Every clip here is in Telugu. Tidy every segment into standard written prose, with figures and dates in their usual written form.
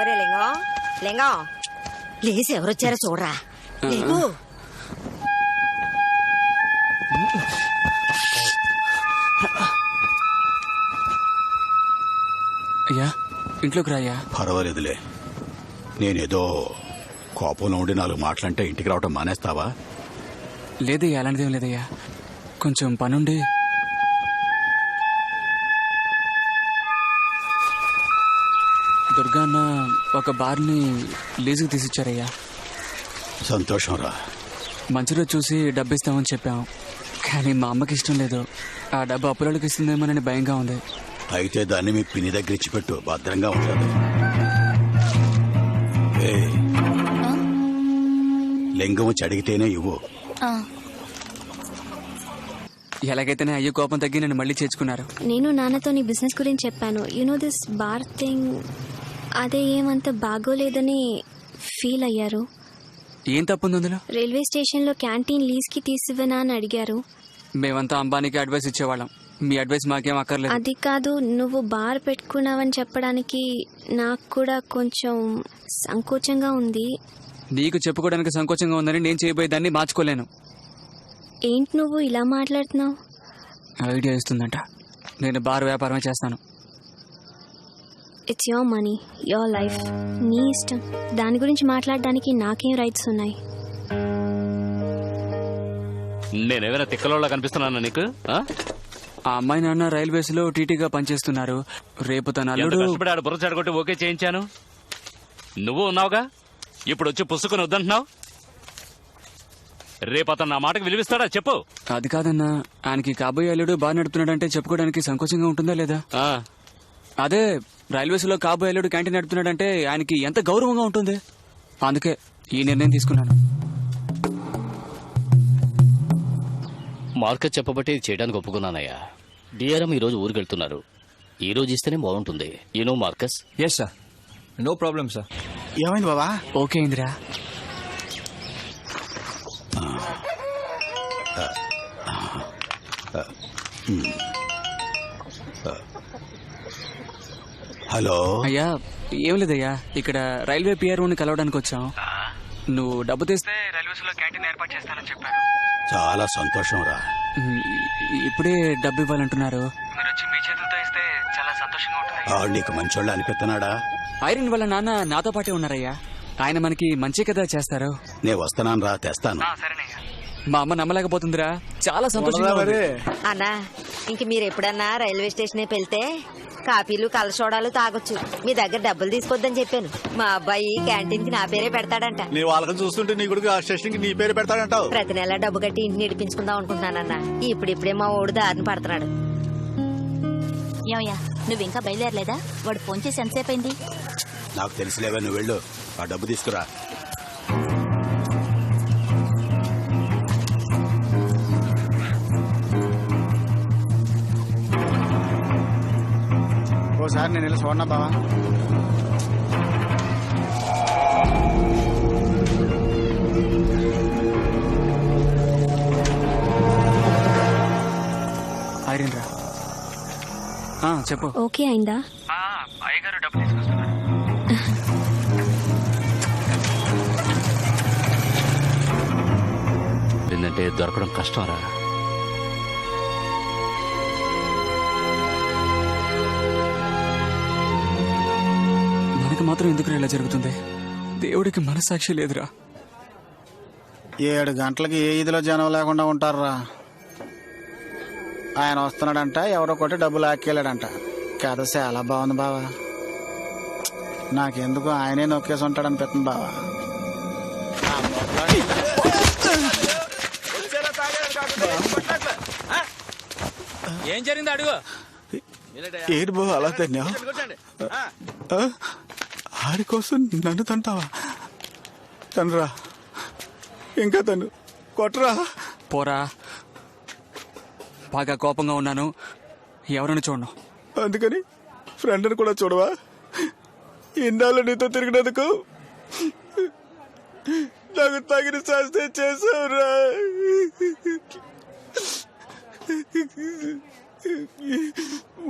ఒరే లింగం లింగం లేసి ఎవరొచ్చారో చూడరా. లేకు. అయ్యా ఇంట్లోకి రాయ్యా. పర్వాలేదులే. నేనేదో కోపంలో ఉండి 4 మాటలంటే ఇంటికి రావటం మానేస్తావా? లేదయ్యా, అలాంటిదేం లేదయ్యా. కొంచెం పనుండి. దుర్గా అన్న ఒక బార్ని లీజుకి తీసిచ్చారయ్యా. సంతోషం రా. మంచి రోజు చూసి డబ్బు ఇస్తామని చెప్పాం, కానీ మా అమ్మకి ఇష్టం లేదు. ఆ డబ్బు అప్పులకి ఇస్తుందేమోనని భయంగా ఉంది. అయితే దాన్ని మీ పిన్ని దగ్గర ఇచ్చిపెట్టు, భద్రంగా ఉంటుంది. లింగం వచ్చి అడిగితేనే ఇవ్వు. ఎలాగైతేనే అయ్యో కోపం తగ్గి నన్ను మళ్ళీ చేర్చుకున్నారు. నేను నాన్నతో నీ బిజినెస్ గురించి చెప్పాను. యూనో దిస్ బార్ థింగ్, అదే ఏమంత బాగోలేదని ఫీల్ అయ్యారు. ఏం తప్పుంది అందులో? రైల్వే స్టేషన్ లో క్యాంటీన్ లీజ్ కి తీసివ్వనా అని అడిగారు. మేమంతా అంబానీకి అడ్వైస్ ఇచ్చేవాళ్ళం, మీ అడ్వైస్ మాకేం అక్కర్లేదు. అది కాదు, నువ్వు బార్ పెట్టుకున్నావని చెప్పడానికి నాకు కూడా కొంచెం సంకోచంగా ఉంది. నీకు చెప్పుకోవడానికి సంకోచంగా ఉందని నేను చేయబోయేదాన్ని మార్చుకోలేను. ఏంటి నువ్వు ఇలా మాట్లాడుతున్నావు? ఐడియా ఇస్తుందంట. నేను బార్ వ్యాపారమే చేస్తాను. It's your money, your life, నీ ఇష్టం. దాని గురించి మాట్లాడడానికి నాకేం రైట్స్ ఉన్నాయి? నేనేమైనా తిక్కలోలా కనిపిస్తున్నానా నీకు? ఆ అమ్మాయి నాన్న రైల్వేస్ లో టీటీగా పనిచేస్తున్నారు. రేపు తన అల్లుడు కష్టపడి బుర్ర చెడగొట్టి ఓకే చేయించాను. నువ్వు ఉన్నావుగా, ఇప్పుడు వచ్చి పుసుకుని వద్దంటున్నావు. రేపు అతను నా మాటకు విలువిస్తాడా చెప్పు. అది కాదన్నా, ఆయనకి కాబోయే అల్లుడు బాగా నడుపుతున్నాడంటే చెప్పుకోవడానికి సంకోచంగా ఉంటుందా లేదా? అదే రైల్వేస్ లో కాబోయే అల్లుడు క్యాంటీన్ నడుపుతున్నాడంటే ఆయనకి ఎంత గౌరవంగా ఉంటుంది. అందుకే ఈ నిర్ణయం తీసుకున్నాను. మార్కెట్ చెప్పబట్టి ఇది చేయడానికి ఒప్పుకున్నానయ్యా. డిఆర్ఎం ఈ రోజు ఊరికెళ్తున్నారు. ఈ రోజు ఇస్తేనే బాగుంటుంది. You know marks? Yes sir, no problem sir. ఏమైంది బాబా? ఓకే ఇందిరా. హలో అయ్యా, ఏం లేదయ్యా, ఇక్కడ రైల్వే పిఆర్ఓని కలవడానికి వచ్చాం. నువ్వు డబ్బు తీస్తే రైల్వేస్ లో క్యాంటీన్ ఏర్పాటు చేస్తానని చెప్పారు. చాలా సంతోషం రా. ఇప్పుడే డబ్బు ఇవ్వాలంటున్నారు. మీరు వచ్చి మీ చేతులతో ఇస్తే చాలా సంతోషంగా ఉంటుంది. నీకు మంచోళ్ళు అనిపిస్తున్నాడా? ఐరన్ వాళ్ళ నాన్న నాతో పాటే ఉన్నారయ్యా. ఆయన మనకి మంచి కదా చేస్తారు. నేను వస్తున్నాను రా, తెస్తాను. సరేనయ్యా. మా అమ్మ నమ్మలేకపోతుందిరా, చాలా సంతోషంగా ఉంది. అన్నా, ఇంక మీరు ఎప్పుడన్నా రైల్వే స్టేషన్ వెళ్తే కాఫీలు కలసోడాలు తాగొచ్చు. మీ దగ్గర డబ్బులు తీసుకోవద్దని చెప్పాను. మా అబ్బాయి క్యాంటీన్ కి నా పేరే పెడతాడంట. నీ వాళ్ళని చూస్తుంటే నీ కొడుకు ఆ స్టేషన్ కి నీ పేరు పెడతాడంటావు. ప్రతి నెల డబ్బు కట్టి ఇంటిని నడిపించుకుందాం అనుకుంటున్నానన్నా. ఇప్పుడిప్పుడే మా ఓడు దారిని పడుతున్నాడు. ఏమయ్యా, నువ్వు ఇంకా బయలుదేరలేదా? వాడు ఫోన్ చేసి ఎంతసేపు అయింది? నాకు తెలిసిలేవే, నువ్వు వెళ్ళు, ఆ డబ్బు తీసుకురా. ఓసారి నేను వెళ్ళి చూడనా బావా? ఐరన్ రా. చెప్పు. ఓకే అయిందా? అయ్యగారు డబ్బు తీసుకొస్తున్నారు. ఏంటంటే దొరకడం కష్టం రా. మనకి మాత్రం ఎందుకు ఇలా జరుగుతుంది? దేవుడికి మనసాక్షి లేదురా. 7 గంటలకి ఏ ఇదిలో జనం లేకుండా ఉంటారా? ఆయన వస్తున్నాడంట, ఎవరో కొట్టి డబ్బులు ఆక్కెళ్ళాడంట. కథ చాలా బాగుంది బావా. నాకెందుకు ఆయనే నొక్కేసి ఉంటాడనిపిస్తుంది బావా. ఏం జరిగింది అడుగు. ఏంటి బావ అలా తన్నావు? ఆడి కోసం నన్ను తంటావా? తనరా, ఇంకా తను కొట్టరా. పోరా, బాగా కోపంగా ఉన్నాను, ఎవరిని చూడను. అందుకని ఫ్రెండ్ని కూడా చూడవా? ఇన్నాళ్ళు నీతో తిరిగినందుకు నాకు తగిన శాస్త్రం చేసావురా.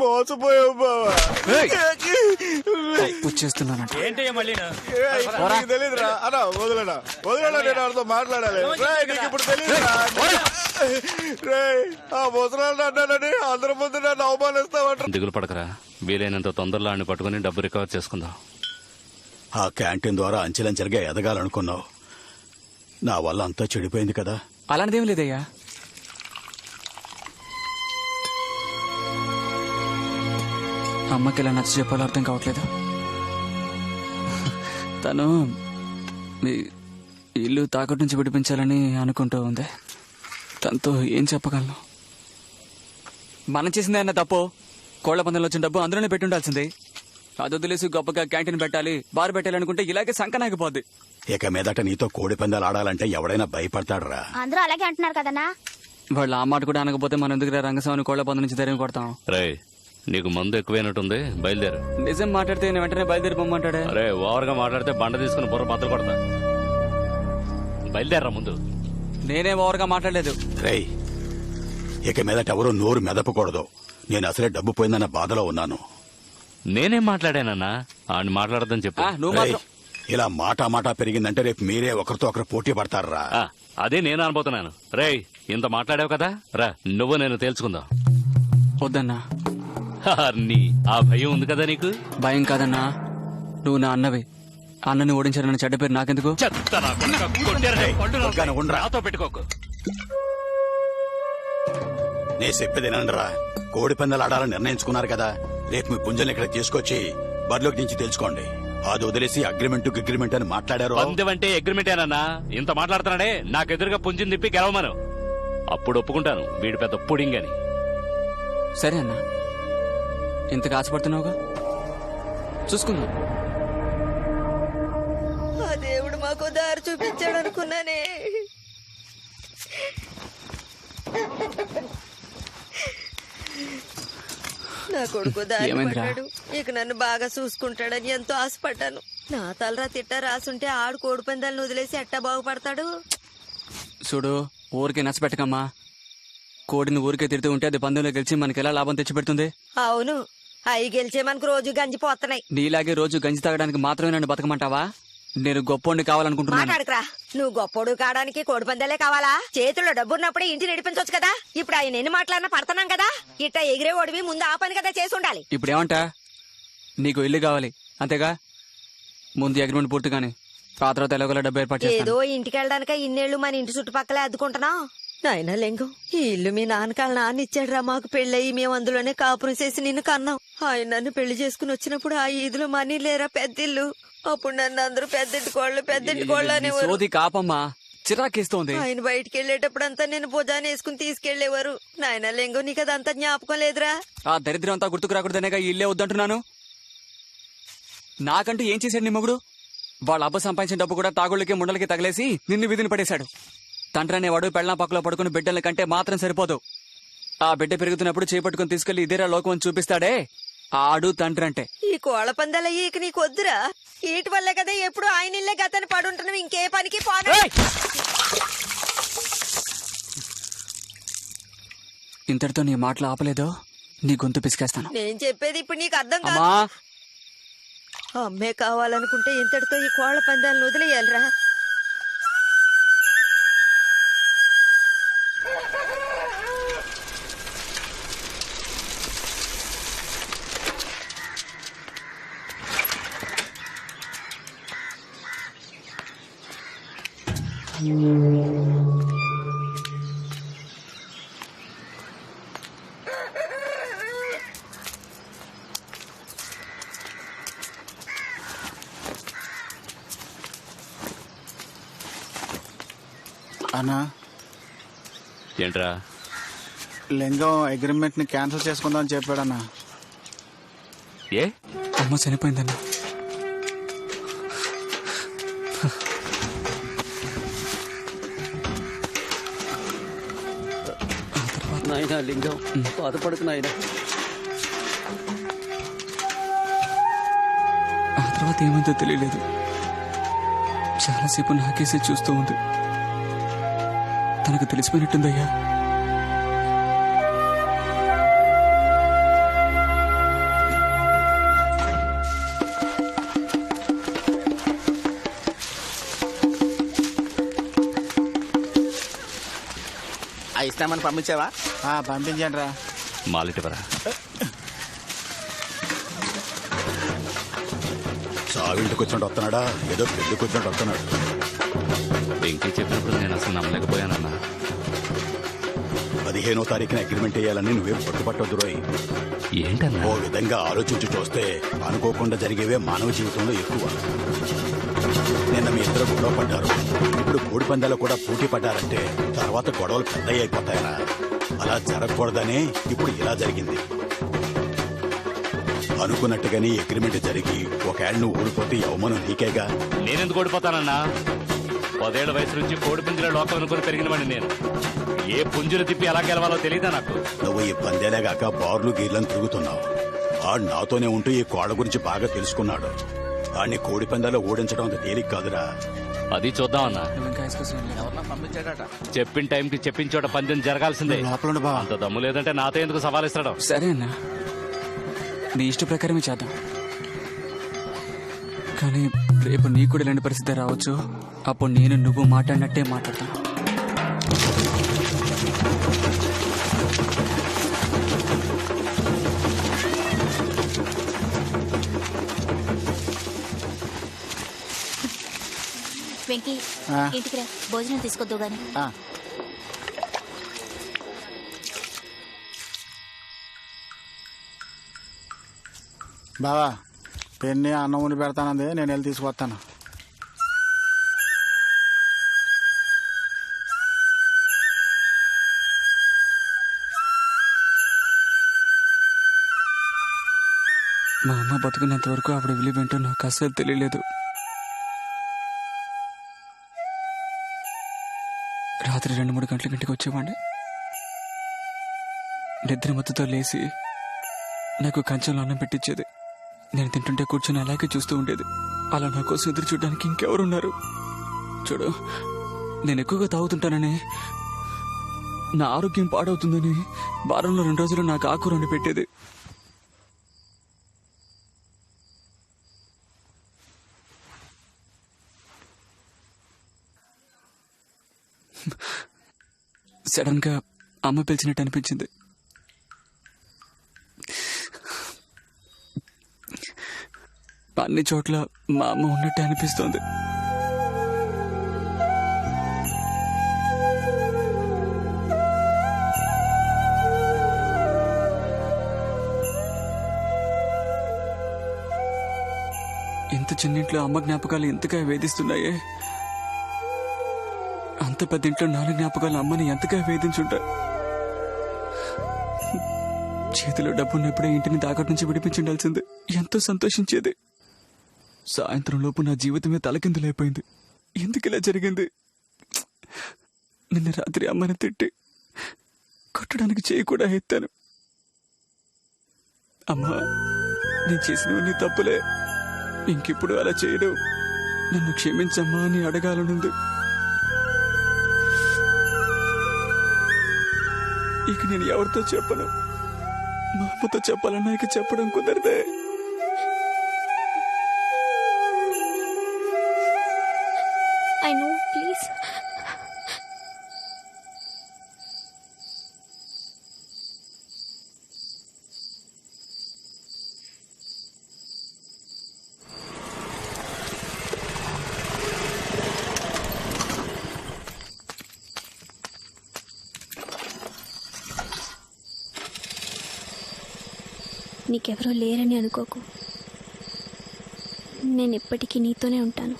మోసపోయావు బావా. వచ్చేస్తున్నానంట. ఏంటయ్యా మళ్ళీ తెలియదురా అన్నా, వదిలేనా వదిలేనా, నేను వాడితో మాట్లాడాలి. రేయ్, నీకు ఇప్పుడు తెలియదురా. రేయ్, ఆ ముసలాన్ని అన్నానని అందరి ముందు నన్ను అవమానిస్తామంట. దిగులు పడకరా, వీలైనంత తొందరలో ఆడిని పట్టుకుని డబ్బు రికవర్ చేసుకుందాం. ఆ క్యాంటీన్ ద్వారా అంచెలంచెలుగా ఎదగాలనుకున్నావు. నా వల్ల అంతా చెడిపోయింది కదా. అలాంటిదేం లేదయ్యా. అమ్మకి ఎలా నచ్చ చెప్పాలో అర్థం కావట్లేదు. తను మీ ఇల్లు తాకట్టు నుంచి విడిపించాలని అనుకుంటూ ఉంది. తనతో ఏం చెప్పగలను? మనం చేసింది అన్న తప్పు. కోళ్ల పందెంలో వచ్చిన డబ్బు అందులోనే పెట్టి ఉండాల్సింది. అది వదిలేసి గొప్పగా క్యాంటీన్ పెట్టాలి, బార్ పెట్టాలనుకుంటే ఇలాగే సంకనాగిపోద్ది. ఇక మీదట నీతో కోడి పందాలు ఆడాలంటే ఎవడైనా భయపడతాడురా. అందరూ అలాగే అంటున్నారు కదన్నా. వాళ్ళు ఆ మాట కూడా అనకపోతే మనం ఎందుకు రంగస్వామిని కోళ్ల పందెం నుంచి ధైర్యం కొడతాం? రే, నీకు మందు ఎక్కువైనట్టుంది, బయలుదేరు. నిజం మాట్లాడితే నేను వెంటనే బయలుదేరి పొమ్మంటాడే. అరే, ఓవర్ గా మాట్లాడితే బండ తీసుకుని బుర్ర బద్దలు కొడతా. బయలుదేరరా ముందు. నేనే ఓవర్గా మాట్లాడలేదు. రేయ్, ఇక మీదట ఎవరూ నోరు మెదపకూడదు. నేను అసలే డబ్బు పోయిందన్న బాధలో ఉన్నాను. నేనేం మాట్లాడానన్నా? ఆడిని మాట్లాడద్దని చెప్పు. నువ్వు రేయ్, మాత్రం ఇలా మాట పెరిగిందంటే రేపు మీరే ఒకరితో ఒకరు పోటీ పడతారా. అదే నేను అనుపోతున్నాను. రేయ్, ఇంత మాట్లాడావు కదా, రా నువ్వు నేను తేల్చుకుందాం. వద్దన్నా. నీ ఆ భయం ఉంది కదా నీకు? భయం కాదన్నా, నువ్వు నా అన్నవి. అన్నని ఓడించారన్న చెడ్డ పేరు నాకెందుకు? నాతో పెట్టుకోకు. నే చెప్పేదేనండరా, కోడి పందాలు ఆడాలని నిర్ణయించుకున్నారు కదా. రేపు మీ పుంజని ఇక్కడ తీసుకొచ్చి బరిలోకి దించి తెలుసుకోండి. అది వదిలేసి అగ్రిమెంట్ అని మాట్లాడారు. పందెమంటే అగ్రిమెంటేనన్నా. ఇంత మాట్లాడుతున్నాడే, నాకెదురుగా పుంజిని తిప్పి గెలవమను. అప్పుడు ఒప్పుకుంటాను వీడి పెద్ద పుడింగ్ అని. సరే అన్నా, ఇంతగా ఆశపడుతున్నావుగా, చూసుకుందాం. ఆ దేవుడు మాకు దారి చూపించాడు అనుకున్నానే. నా కొడుకు దారి పడ్డాడు. ఇక నన్ను బాగా చూసుకుంటాడని ఎంతో ఆశపడ్డాను. నా తలరా తిట్ట రాసుంటే ఆడు కోడి పందాలను వదిలేసి ఎట్టా బాగుపడతాడు. చూడు, ఊరికే నచ్చపెట్టకమ్మా. కోడిని ఊరికే తిడుతూ ఉంటే అది పందెంలో గెలిచి మనకి ఎలా లాభం తెచ్చిపెడుతుంది? అవును, అవి గెలిచే మనకు రోజు గంజిపోతున్నాయి. నీలాగే రోజు గంజి తాగడానికి మాత్రమే నన్ను బతకమంటావా? నేను గొప్పోడిని కావాలనుకుంటున్నాను. మాట్లాడకరా, నువ్వు గొప్పోడు కావడానికి కోడి పందాలే కావాలా? చేతుల్లో డబ్బున్నప్పుడే ఇంటి నడిపించవచ్చు కదా. ఇప్పుడు ఆయన ఎన్ని మాట్లాడినా పడుతున్నాం కదా. ఇట్టా ఎగిరే ఓడివి ముందు ఆ పని కదా చేసి ఉండాలి. ఇప్పుడు ఏమంటా? నీకు ఇల్లు కావాలి అంతేగా? ముందు అగ్రిమెంట్ పూర్తిగానే, ఆ తర్వాత ఎలాగోలా డబ్బు ఏర్పాటు చేస్తాను. ఏదో ఇంటికి వెళ్ళడానిక ఇన్నేళ్లు మన ఇంటి చుట్టుపక్కలే అద్దుకుంటున్నాం. నాయన లింగం, ఈ ఇల్లు మీ నాన్నకాళ్ళ నాన్న ఇచ్చాడురా. మాకు పెళ్ళయి మేము అందులోనే కాపురం చేసి నిన్ను కన్నాం. ఆయన నన్ను పెళ్లి చేసుకుని వచ్చినప్పుడు ఆ ఈదులో మనీ లేరా పెద్దిల్లు. అప్పుడు నన్ను అందరూ పెద్దింటి కోళ్ళు అనేవారు. సోది కాపమ్మా, చిరాకేస్తోంది. ఆయన బయటికి వెళ్ళేటప్పుడు అంతా నేను భుజాన్ని వేసుకుని తీసుకెళ్లేవారు. నాయన లింగం, నీకు అదంతా జ్ఞాపకం లేదురా? ఆ దరిద్రం అంతా గుర్తుకు రాకూడదనేగా ఈ ఇల్లే వద్దంటున్నాను. నాకంటూ ఏం చేశాడు నీ మొగుడు? వాళ్ళ అబ్బ సంపాదించిన డబ్బు కూడా తాగుళ్ళకి ముండలకి తగిలేసి నిన్ను విధిని పడేశాడు. తండ్రి అనేవాడు పెళ్ళం పక్కలో పడుకుని బిడ్డల కంటే మాత్రం సరిపోదు. ఆ బిడ్డ పెరుగుతున్నప్పుడు చేపట్టుకుని తీసుకెళ్లి ఇదేరా లోకం అని చూపిస్తాడే, ఆడు తండ్రి అంటే. ఈ కోళ్ల పందాలయ్యి ఇక నీకు వద్దురా. వీటి వల్లే కదా ఎప్పుడు ఆయన ఇల్లే గతని పడుంటున్నావు. ఇంకే పనికి పోను. ఇంతటితో నీ మాటలు ఆపలేదో నీ గొంతు పిసికేస్తాను. నేను చెప్పేది ఇప్పుడు నీకు అర్థం కాదు. అమ్మా, అమ్మే కావాలనుకుంటే ఇంతటితో ఈ కోళ్ల పందాలను వదిలేయాలరా. అన్నా, ఏంట్రా? లింగం అగ్రిమెంట్ ని క్యాన్సిల్ చేసుకుందాం అని చెప్పాడన్నా. ఏ? అమ్మ చనిపోయిందన్నా. నాయనా లింగం, బాధపడకు నాయనా. ఆ తర్వాత ఏమైందో తెలియలేదు. చాలాసేపు నాకేసే చూస్తూ ఉంది. తనకు తెలిసిపోయినట్టుందయ్యా. ఇస్తామని పంపించావా? పంపించండి రా. మాలిటివరా సావింటికి వచ్చినట్టు వస్తున్నాడా, ఏదో పెళ్లికి వచ్చినట్టు వస్తున్నాడు. వెంకీ చెప్పినప్పుడు నేను అసలు నమ్మలేకపోయానన్నా. 15వ తారీఖున అగ్రిమెంట్ వేయాలని నువ్వేం పట్టుపట్టొద్దు రోయ్. ఏంటన్నా? ఓ విధంగా ఆలోచించి చూస్తే అనుకోకుండా జరిగేవే మానవ జీవితంలో ఎక్కువ. నిన్న మీ ఇద్దరు గొడవ పడ్డారు, ఇప్పుడు కోడి పందాలు కూడా పోటీ పడ్డారంటే తర్వాత గొడవలు పెద్దవి అయిపోతాయరా. అలా జరగకూడదనే ఇప్పుడు ఇలా జరిగింది. అనుకున్నట్టుగానే అగ్రిమెంట్ జరిగి ఒకవేళ నువ్వు ఓడిపోతే అవమానం నీకేగా. నేనెందుకు ఓడిపోతానన్నా? 10 ఏళ్ల వయసు నుంచి కోడి పుంజుల లోకం అనుకుని పెరిగిన వాడిని నేను. ఏ పుంజులు తిప్పి ఎలా గెలవాలో తెలియదా నాకు? నువ్వు ఈ పందేలేగాక బార్లు గీర్లను తిరుగుతున్నావు. ఆడు నాతోనే ఉంటూ ఈ కోళ్ల గురించి బాగా తెలుసుకున్నాడు. ఆడిని కోడి పందాలో ఓడించడం అంత తేలిక కాదురా. అది చూద్దామన్నా. పంపించాడట. చెప్పిన టైంకి చెప్పిన చోట పందెం జరగాల్సిందే. అంత దమ్ము లేదంటే నాతో ఎందుకు సవాల్ ఇస్తాడు? సరే అన్నా, నీ ఇష్ట ప్రకారమే చేద్దాం. కానీ రేపు నీకు కూడా ఇలాంటి పరిస్థితి రావచ్చు. అప్పుడు నేను నువ్వు మాట్లాడినట్టే మాట్లాడతాను. వెంకీ ఇంటికి రా, భోజనం తీసుకొద్దు గాని. బావా, పెన్ని అన్నం ఉండి పెడతానంది, నేను వెళ్ళి తీసుకొస్తాను. మా అమ్మ బతుకున్నంత వరకు ఆవిడ విలువేంటో నాకు అసలు తెలియలేదు. రాత్రి 2-3 గంటల ఇంటికి వచ్చేవాడిని. నిద్ర మత్తుతో లేచి నాకు కంచంలో అన్నం పెట్టించేది. నేను తింటుంటే కూర్చొని అలాగే చూస్తూ ఉండేది. అలా నా కోసం ఎదురు చూడడానికి ఇంకెవరున్నారు? చూడు, నేను ఎక్కువగా తాగుతుంటానని, నా ఆరోగ్యం పాడవుతుందని వారంలో 2 రోజులు నాకు ఆకుకూర వండి పెట్టేది. సడన్ గా అమ్మ పిలిచినట్టు అనిపించింది. అన్ని చోట్ల మా అమ్మ ఉన్నట్టే అనిపిస్తోంది. ఇంత చిన్నింట్లో అమ్మ జ్ఞాపకాలు ఎంతగా వేధిస్తున్నాయే, అంత పెద్దింట్లో 4 జ్ఞాపకాలు అమ్మని ఎంతగా వేధించుంటాయి. చేతిలో డబ్బున్నప్పుడే ఇంటిని తాకట్టు నుంచి విడిపించుండాల్సింది. ఎంతో సంతోషించేది. సాయంత్రం లోపు నా జీవితమే తలకిందులైపోయింది. ఎందుకు ఇలా జరిగింది? నిన్న రాత్రి అమ్మని తిట్టి కొట్టడానికి చేయి కూడా ఎత్తాను. అమ్మా, నేను చేసినవన్నీ తప్పులే, ఇంకెప్పుడు అలా చేయడు, నన్ను క్షమించమ్మా అని అడగాలనుంది. ఇక నేను ఎవరితో చెప్పను. మా అమ్మతో చెప్పాలన్నా ఇక చెప్పడం కుదరదే. I know, please. నీకెవరో లేరని అనుకోకు. నేను ఎప్పటికీ నీతోనే ఉంటాను.